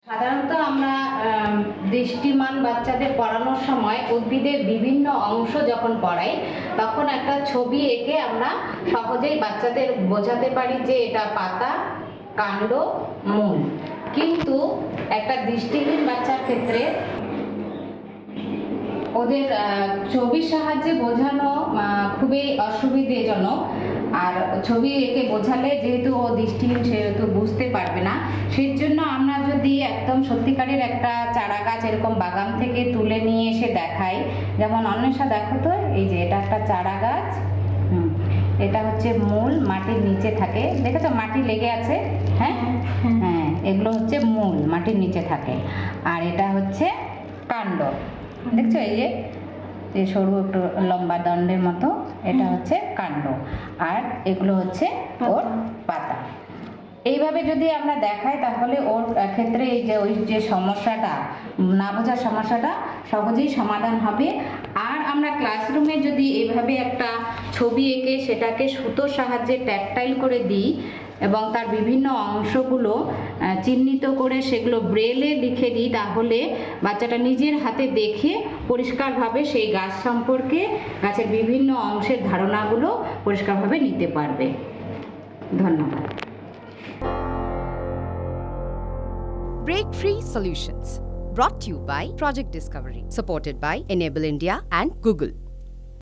সাধারণত আমরা দৃষ্টিমান বাচ্চাদের পড়ানোর সময় উদ্ভিদের বিভিন্ন অংশ যখন পড়াই তখন একটা ছবি এঁকে আমরা সহজেই বাচ্চাদের বোঝাতে পারি যে এটা পাতা, কাণ্ড, মূল। কিন্তু একটা দৃষ্টিহীন বাচ্চার ক্ষেত্রে ওদের ছবির সাহায্যে বোঝানো খুবই অসুবিধাজনক। আর ছবি এঁকে বোঝালে যেহেতু ও দৃষ্টিহীন সেহেতু বুঝতে পারবে না। সেই জন্য আমরা যদি একদম সত্যিকারের একটা চারা গাছ এরকম বাগান থেকে তুলে নিয়ে এসে দেখাই, যেমন অন্বেষা দেখো তো, এই যে এটা একটা চারা গাছ, এটা হচ্ছে মূল, মাটির নিচে থাকে, দেখেছো মাটি লেগে আছে, হ্যাঁ হ্যাঁ, এগুলো হচ্ছে মূল, মাটির নিচে থাকে। আর এটা হচ্ছে কাণ্ড, দেখছো এই যে সরু একটু লম্বা দণ্ডের মতো, এটা হচ্ছে কাণ্ড। আর এগুলো হচ্ছে ওর পাতা। এইভাবে যদি আমরা দেখাই তাহলে ওর ক্ষেত্রে এই যে ওই যে সমস্যাটা, না বোঝার সমস্যাটা সহজেই সমাধান হবে। আর আমরা ক্লাসরুমে যদি এইভাবে একটা ছবি এঁকে সেটাকে সুতোর সাহায্যে ট্যাকটাইল করে দিই এবং তার বিভিন্ন অংশগুলো চিহ্নিত করে সেগুলো ব্রেলে লিখে দিই, তাহলে বাচ্চাটা নিজের হাতে দেখে পরিষ্কারভাবে সেই গাছ সম্পর্কে, গাছের বিভিন্ন অংশের ধারণাগুলো পরিষ্কারভাবে নিতে পারবে। ধন্যবাদ। Breakfreesolutions, brought to you by Project Discovery, supported by Enable India and Google.